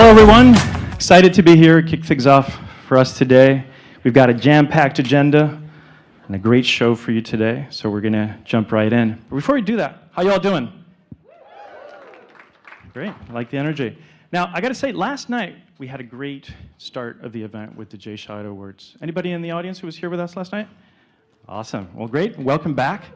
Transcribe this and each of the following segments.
Hello, everyone. Excited to be here, kick things off for us today. We've got a jam-packed agenda and a great show for you today, so we're going to jump right in. But before we do that, how y'all doing? Great. I like the energy. Now, I got to say, last night we had a great start of the event with the Jay Scheid Awards. Anybody in the audience who was here with us last night? Awesome. Well, great. Welcome back.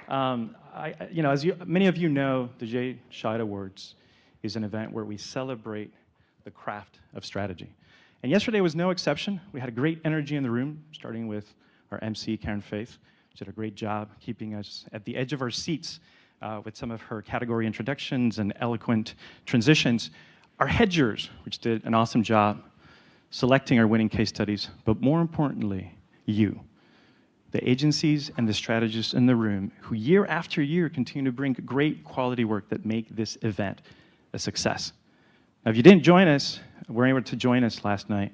As many of you know, the Jay Scheid Awards is an event where we celebrate the craft of strategy. And yesterday was no exception. We had a great energy in the room, starting with our MC, Karen Faith, who did a great job keeping us at the edge of our seats with some of her category introductions and eloquent transitions. Our hedgers, which did an awesome job selecting our winning case studies, but more importantly, you, the agencies and the strategists in the room who year after year continue to bring great quality work that make this event a success. Now, if you didn't join us, were able to join us last night,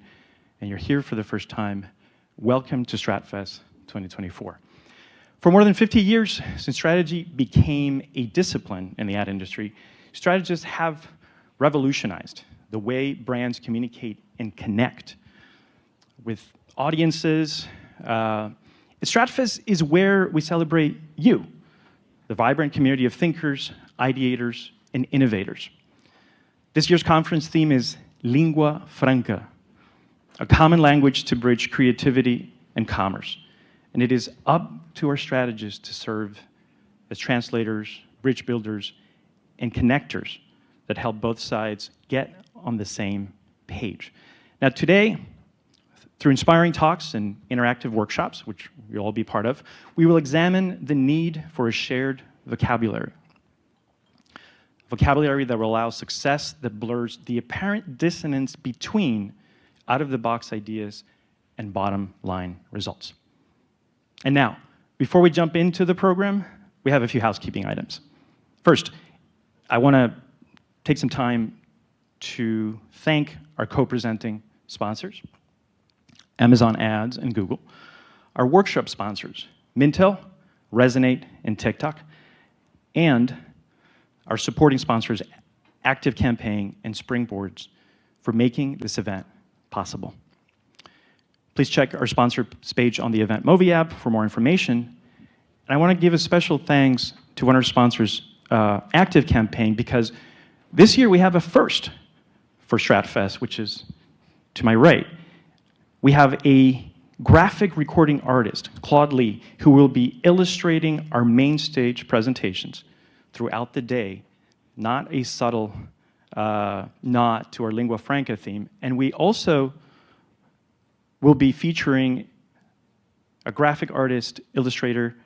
and you're here for the first time, welcome to StratFest 2024. For more than 50 years, since strategy became a discipline in the ad industry, strategists have revolutionized the way brands communicate and connect with audiences. StratFest is where we celebrate you, the vibrant community of thinkers, ideators, and innovators. This year's conference theme is Lingua Franca, a common language to bridge creativity and commerce. And it is up to our strategists to serve as translators, bridge builders, and connectors that help both sides get on the same page. Now today, through inspiring talks and interactive workshops, which you'll all be part of, we will examine the need for a shared vocabulary. Vocabulary that will allow success that blurs the apparent dissonance between out-of-the-box ideas and bottom-line results. And now, before we jump into the program, we have a few housekeeping items. First, I want to take some time to thank our co-presenting sponsors, Amazon Ads and Google, our workshop sponsors, Mintel, Resonate, and TikTok, and our supporting sponsors, Active Campaign and Springboards, for making this event possible. Please check our sponsor page on the Event Movi app for more information. And I want to give a special thanks to one of our sponsors, Active Campaign, because this year we have a first for StratFest, which is to my right. We have a graphic recording artist, Claude Lee, who will be illustrating our main stage presentations throughout the day, not a subtle nod to our lingua franca theme. And we also will be featuring a graphic artist, illustrator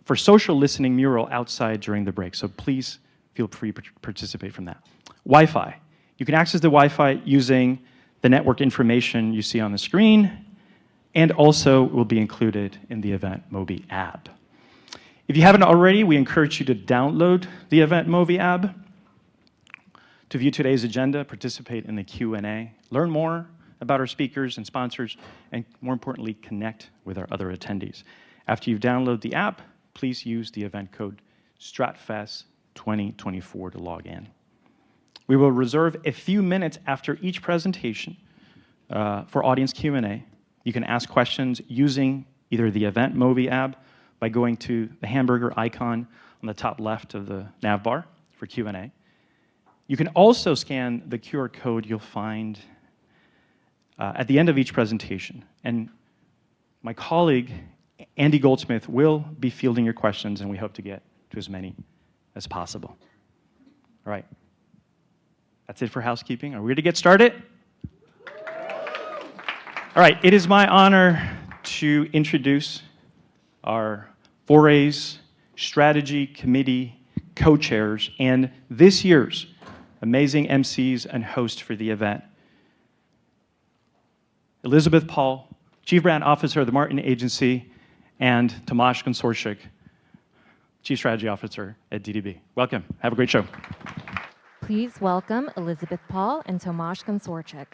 for social listening mural outside during the break. So please feel free to participate from that. Wi-Fi. You can access the Wi-Fi using the network information you see on the screen, and also will be included in the Event Mobi app. If you haven't already, we encourage you to download the Event Movi app to view today's agenda, participate in the Q&A, learn more about our speakers and sponsors, and more importantly, connect with our other attendees. After you've downloaded the app, please use the event code StratFest2024 to log in. We will reserve a few minutes after each presentation for audience Q&A. You can ask questions using either the Event Movi app by going to the hamburger icon on the top left of the nav bar for Q&A. You can also scan the QR code you'll find at the end of each presentation. And my colleague, Andy Goldsmith, will be fielding your questions, and we hope to get to as many as possible. All right. That's it for housekeeping. Are we ready to get started? All right. It is my honor to introduce our Forays Strategy Committee co-chairs and this year's amazing MCs and hosts for the event. Elizabeth Paul, Chief Brand Officer of the Martin Agency, and Tomas Gonsorcik, Chief Strategy Officer at DDB. Welcome. Have a great show. Please welcome Elizabeth Paul and Tomas Gonsorcik.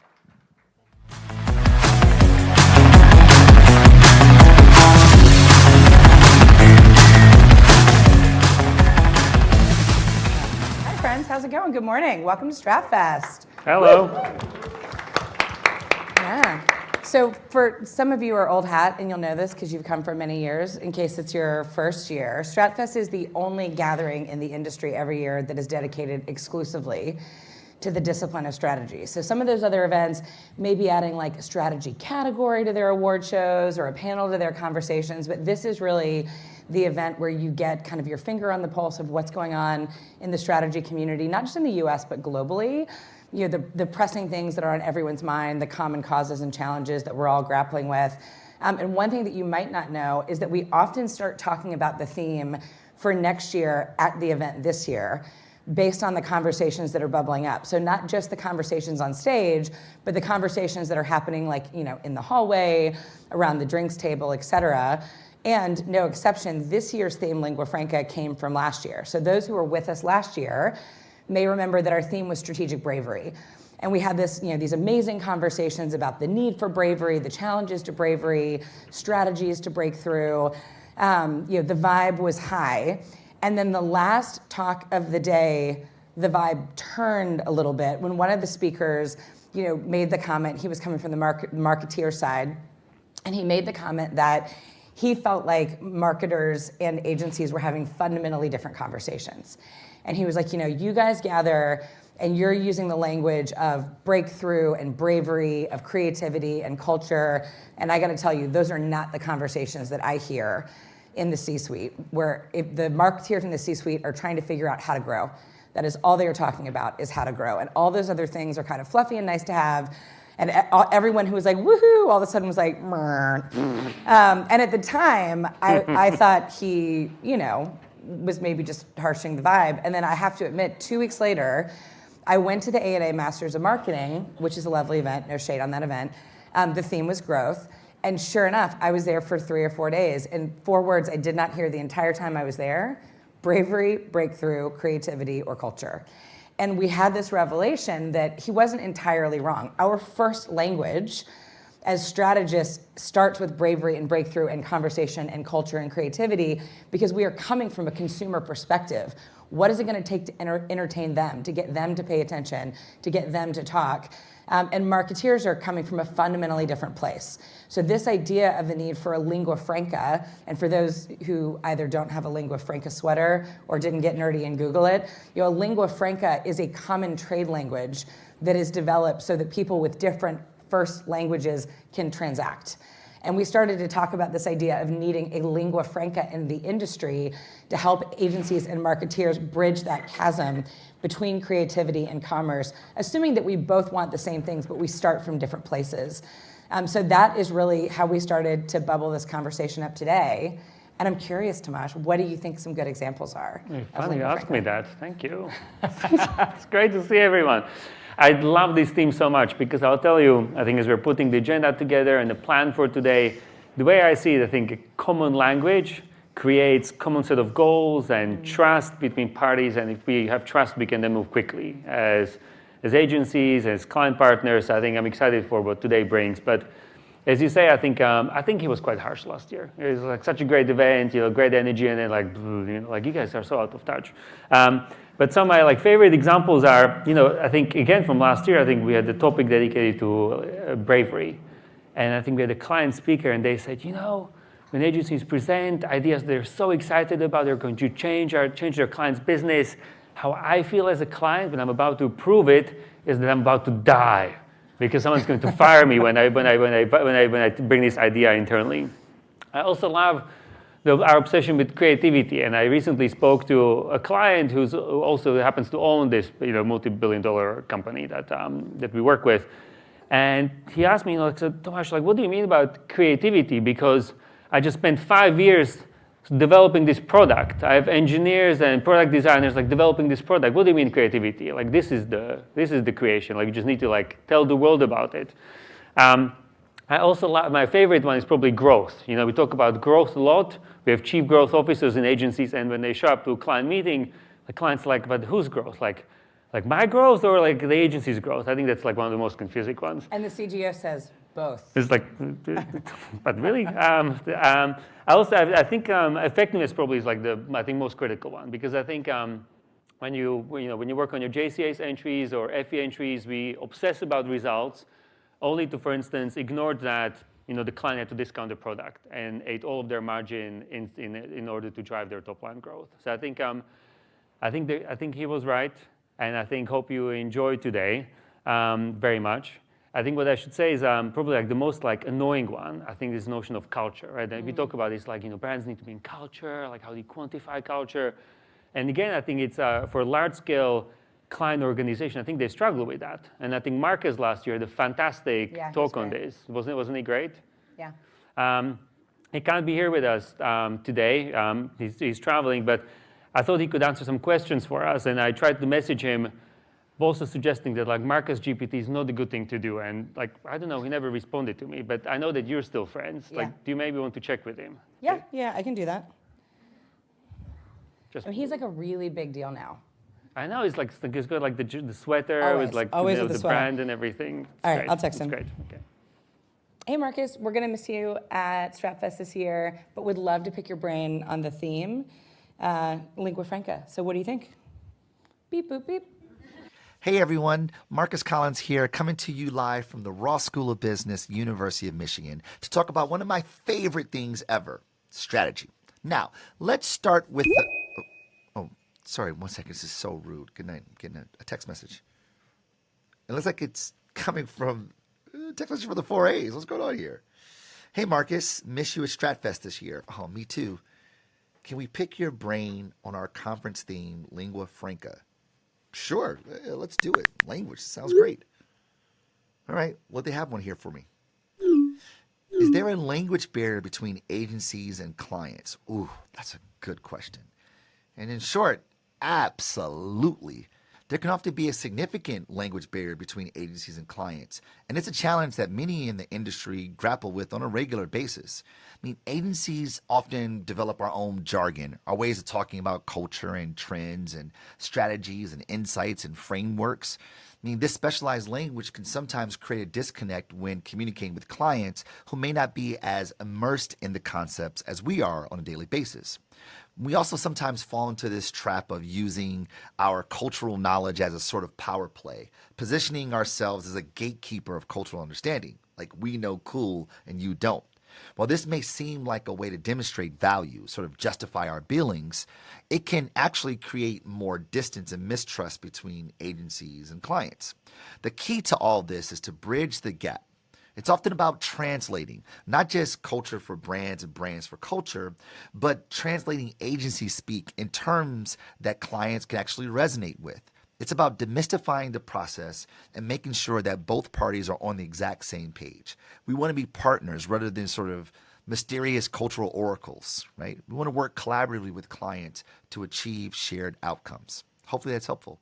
Hi, friends. How's it going? Good morning. Welcome to StratFest. Hello. Yeah. So for some of you are old hat, and you'll know this because you've come for many years, in case it's your first year, StratFest is the only gathering in the industry every year that is dedicated exclusively to the discipline of strategy. So some of those other events may be adding like a strategy category to their award shows or a panel to their conversations, but this is really the event where you get kind of your finger on the pulse of what's going on in the strategy community, not just in the US, but globally. You know, the pressing things that are on everyone's mind, the common causes and challenges that we're all grappling with. And one thing that you might not know is that we often start talking about the theme for next year at the event this year, based on the conversations that are bubbling up. So not just the conversations on stage, but the conversations that are happening like, you know, in the hallway, around the drinks table, et cetera. And no exception, this year's theme, Lingua Franca, came from last year. So those who were with us last year may remember that our theme was strategic bravery. And we had this, you know, these amazing conversations about the need for bravery, the challenges to bravery, strategies to break through. You know, the vibe was high. And then the last talk of the day, the vibe turned a little bit when one of the speakers, you know, made the comment. He was coming from the marketeer side, and he made the comment that he felt like marketers and agencies were having fundamentally different conversations. And he was like, you know, you guys gather and you're using the language of breakthrough and bravery, of creativity and culture. And I gotta tell you, those are not the conversations that I hear in the C-suite, where if the marketeers in the C-suite are trying to figure out how to grow. That is all they are talking about, is how to grow. And all those other things are kind of fluffy and nice to have. And everyone who was like, woohoo, all of a sudden was like, and at the time, I thought he, you know, was maybe just harshing the vibe. And then I have to admit, 2 weeks later, I went to the A&A Masters of Marketing, which is a lovely event, no shade on that event. The theme was growth. And sure enough, I was there for 3 or 4 days. And 4 words I did not hear the entire time I was there: bravery, breakthrough, creativity, or culture. And we had this revelation that he wasn't entirely wrong. Our first language as strategists starts with bravery and breakthrough and conversation and culture and creativity, because we are coming from a consumer perspective. What is it going to take to entertain them, to get them to pay attention, to get them to talk? And marketeers are coming from a fundamentally different place. So this idea of the need for a lingua franca, and for those who either don't have a lingua franca sweater or didn't get nerdy and Google it, you know, a lingua franca is a common trade language that is developed so that people with different first languages can transact. And we started to talk about this idea of needing a lingua franca in the industry to help agencies and marketeers bridge that chasm between creativity and commerce, assuming that we both want the same things, but we start from different places. So that is really how we started to bubble this conversation up today. And I'm curious, Tomas, what do you think some good examples are? You finally asked me that. Thank you. It's great to see everyone. I love this theme so much because I'll tell you, I think as we're putting the agenda together and the plan for today, the way I see it, I think a common language creates common set of goals and trust between parties. And if we have trust, we can then move quickly. As agencies, as client partners, I think I'm excited for what today brings. But as you say, I think he was quite harsh last year. It was like such a great event, you know, great energy, and then like you guys are so out of touch. But some of my favorite examples are, you know, I think again from last year, I think we had the topic dedicated to bravery, and I think we had a client speaker, and they said, you know, when agencies present ideas they're so excited about, they're going to change their client's business. How I feel as a client when I'm about to prove it is that I'm about to die because someone's going to fire me when I bring this idea internally. I also love our obsession with creativity, and I recently spoke to a client who also happens to own this, you know, multi-billion-dollar company that we work with, and he asked me, so Tomas, what do you mean about creativity? Because I just spent 5 years developing this product. I have engineers and product designers developing this product. What do you mean creativity? This is the creation. You just need to tell the world about it. I also my favorite one is probably growth. You know, we talk about growth a lot. We have chief growth officers in agencies, and when they show up to a client meeting, the client's like, but whose growth? Like my growth or the agency's growth? I think that's one of the most confusing ones. And the CGO says both. It's but really? I think effectiveness probably is the most critical one, because I think when you work on your JCA's entries or FE entries, we obsess about results. only to, for instance, ignore that the client had to discount the product and ate all of their margin in order to drive their top line growth. So I think he was right, and I hope you enjoyed today very much. I think what I should say is probably like the most like annoying one. I think this notion of culture, right? And we talk about this like brands need to be in culture. Like how do you quantify culture? And again, I think it's for a large scale client organization. I think they struggle with that. And I think Marcus last year had a fantastic talk on this. Wasn't he great? Yeah. He can't be here with us today. He's traveling, but I thought he could answer some questions for us. And I tried to message him, also suggesting that like Marcus GPT is not a good thing to do. And like, I don't know, he never responded to me, but I know that you're still friends. Yeah. Like, do you maybe want to check with him? Yeah, I can do that. Just, He's like a really big deal now. I know, he's got like the sweater Always, with like always with the the sweater. brand and everything. It's All right, great. I'll text him. It's great. Okay. Hey, Marcus, we're going to miss you at StratFest this year, but would love to pick your brain on the theme, lingua franca. So what do you think? Beep, boop, beep. Hey everyone, Marcus Collins here, coming to you live from the Ross School of Business, University of Michigan, to talk about one of my favorite things ever, strategy. Now, let's start with the... Oh, sorry, 1 second, this is so rude. Good night, I'm getting a text message. It looks like it's coming from text message from the 4As. What's going on here? Hey Marcus, miss you at StratFest this year. Oh, me too. Can we pick your brain on our conference theme, lingua franca? Sure, let's do it. Language sounds great. All right, well, they have one here for me. Is there a language barrier between agencies and clients? Ooh, that's a good question. And in short, absolutely. There can often be a significant language barrier between agencies and clients, and it's a challenge that many in the industry grapple with on a regular basis. I mean, agencies often develop our own jargon, our ways of talking about culture and trends and strategies and insights and frameworks. I mean, this specialized language can sometimes create a disconnect when communicating with clients who may not be as immersed in the concepts as we are on a daily basis. We also sometimes fall into this trap of using our cultural knowledge as a sort of power play, positioning ourselves as a gatekeeper of cultural understanding, like we know cool and you don't. While this may seem like a way to demonstrate value, sort of justify our billings, it can actually create more distance and mistrust between agencies and clients. The key to all this is to bridge the gap. It's often about translating, not just culture for brands and brands for culture, but translating agency speak in terms that clients can actually resonate with. It's about demystifying the process and making sure that both parties are on the exact same page. We want to be partners rather than sort of mysterious cultural oracles, right? We want to work collaboratively with clients to achieve shared outcomes. Hopefully that's helpful.